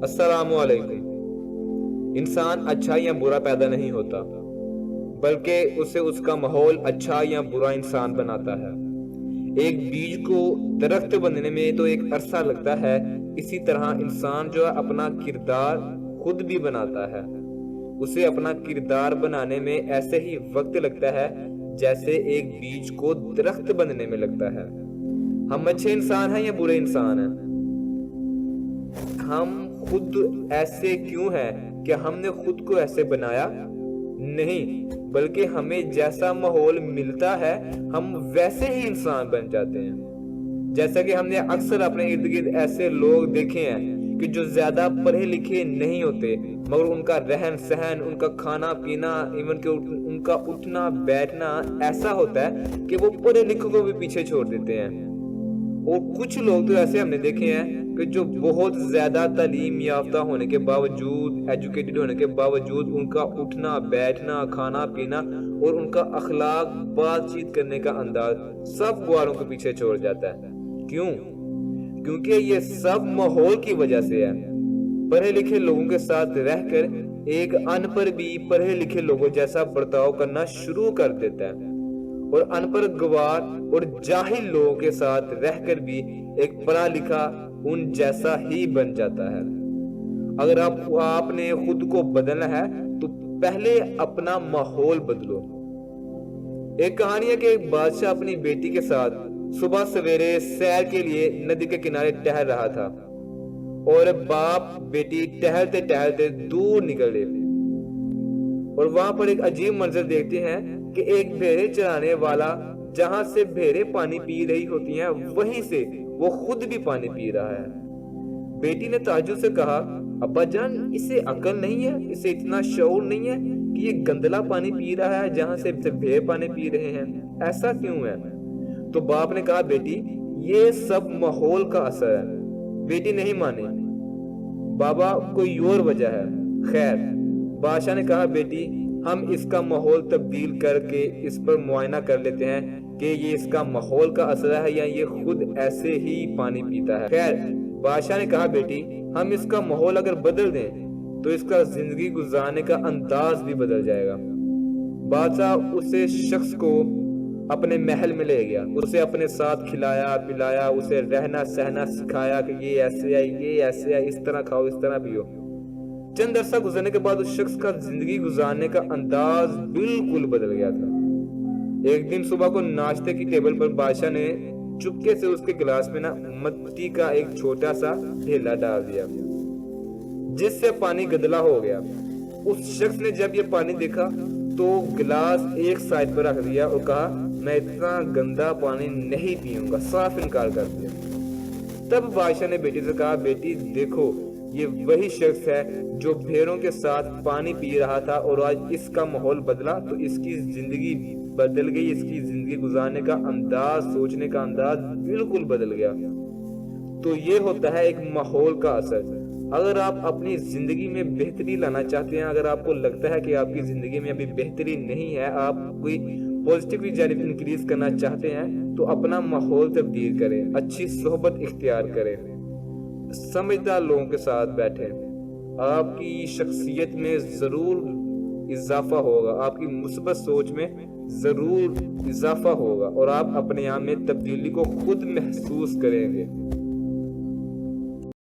السلام علیکم۔ انسان اچھا یا برا پیدا نہیں ہوتا، بلکہ اسے اس کا ماحول اچھا یا برا انسان بناتا ہے۔ ایک بیج کو درخت بننے میں تو ایک عرصہ لگتا ہے، اسی طرح انسان جو اپنا کردار خود بھی بناتا ہے، اسے اپنا کردار بنانے میں ایسے ہی وقت لگتا ہے جیسے ایک بیج کو درخت بننے میں لگتا ہے۔ ہم اچھے انسان ہیں یا برے انسان ہیں؟ ہم خود ایسے کیوں ہیں کہ ہم نے خود کو ایسے بنایا؟ نہیں، بلکہ ہمیں جیسا ماحول ملتا ہے ہم ویسے ہی انسان بن جاتے ہیں۔ جیسا کہ ہم نے اکثر اپنے ارد گرد ایسے لوگ دیکھے ہیں کہ جو زیادہ پڑھے لکھے نہیں ہوتے، مگر ان کا رہن سہن، ان کا کھانا پینا، ایون کہ ان کا اٹھنا بیٹھنا ایسا ہوتا ہے کہ وہ پڑھے لکھوں کو بھی پیچھے چھوڑ دیتے ہیں۔ اور کچھ لوگ تو ایسے ہم نے دیکھے ہیں کہ جو بہت زیادہ تعلیم یافتہ ہونے کے باوجود، ایجوکیٹڈ ہونے کے باوجود، ان کا اٹھنا بیٹھنا، کھانا پینا اور ان کا اخلاق، بات چیت کرنے کا انداز سب گواروں کو پیچھے چھوڑ جاتا ہے۔ کیوں؟ کیونکہ یہ سب ماحول کی وجہ سے ہے۔ پڑھے لکھے لوگوں کے ساتھ رہ کر ایک ان پڑھ بھی پڑھے لکھے لوگوں جیسا برتاؤ کرنا شروع کر دیتا ہے، اور ان پڑھ گوار اور جاہل لوگوں کے ساتھ رہ کر بھی ایک پڑھا لکھا ان جیسا ہی بن جاتا ہے۔ اگر آپ نے خود کو بدلنا ہے تو پہلے اپنا ماحول بدلو۔ ایک کہانی ہے کہ ایک بادشاہ اپنی بیٹی کے ساتھ صبح سویرے سیر کے لیے ندی کے کنارے ٹہل رہا تھا، اور باپ بیٹی ٹہلتے ٹہلتے دور نکلے اور وہاں پر ایک عجیب منظر دیکھتے ہیں کہ ایک بھیڑیں چرانے والا جہاں سے بھیڑیں پانی پی رہی ہوتی ہیں وہیں سے وہ خود بھی پانی پی رہا ہے۔ بیٹی نے تعجب سے کہا، ابا جان، اسے عقل نہیں ہے، اسے اتنا شعور نہیں ہے کہ یہ گندلا پانی پی رہا ہے جہاں سے بھیڑ پانی پی رہے ہیں، ایسا کیوں ہے؟ تو باپ نے کہا، بیٹی یہ سب ماحول کا اثر ہے۔ بیٹی نہیں مانی، بابا کوئی اور وجہ ہے۔ خیر، بادشاہ نے کہا، بیٹی ہم اس کا ماحول تبدیل کر کے اس پر معائنہ کر لیتے ہیں کہ یہ اس کا ماحول کا اثر ہے یا یہ خود ایسے ہی پانی پیتا ہے۔ خیر، بادشاہ نے کہا، بیٹی ہم اس کا ماحول اگر بدل دیں تو اس کا زندگی گزارنے کا انداز بھی بدل جائے گا۔ بادشاہ اسے شخص کو اپنے محل میں لے گیا، اسے اپنے ساتھ کھلایا پلایا، اسے رہنا سہنا سکھایا کہ یہ ایسے ہے، یہ ایسے ہے، اس طرح کھاؤ، اس طرح پیو۔ چند عرصہ گزرنے کے بعد اس شخص کا زندگی گزارنے کا انداز بالکل بدل گیا تھا۔ ایک دن صبح کو ناشتے کی ٹیبل پر بادشاہ نے چپکے سے اس کے گلاس میں مٹی کا ایک چھوٹا سا ڈھیلا ڈال دیا جس سے پانی گدلا ہو گیا۔ اس شخص نے جب یہ پانی دیکھا تو گلاس ایک سائڈ پر رکھ دیا اور کہا، میں اتنا گندا پانی نہیں پیوں گا، صاف انکار کر دیا۔ تب بادشاہ نے بیٹی سے کہا، بیٹی دیکھو یہ وہی شخص ہے جو بھیڑوں کے ساتھ پانی پی رہا تھا، اور آج اس کا ماحول بدلا تو اس کی زندگی بدل گئی، اس کی زندگی گزارنے کا انداز، سوچنے کا انداز بالکل بدل گیا۔ تو یہ ہوتا ہے ایک ماحول کا اثر۔ اگر آپ اپنی زندگی میں بہتری لانا چاہتے ہیں، اگر آپ کو لگتا ہے کہ آپ کی زندگی میں ابھی بہتری نہیں ہے، آپ کوئی پوزیٹیو جانب انکریز کرنا چاہتے ہیں، تو اپنا ماحول تبدیل کریں، اچھی صحبت اختیار کریں، سمجھدار لوگوں کے ساتھ بیٹھیں۔ آپ کی شخصیت میں ضرور اضافہ ہوگا، آپ کی مثبت سوچ میں ضرور اضافہ ہوگا، اور آپ اپنے آپ میں تبدیلی کو خود محسوس کریں گے۔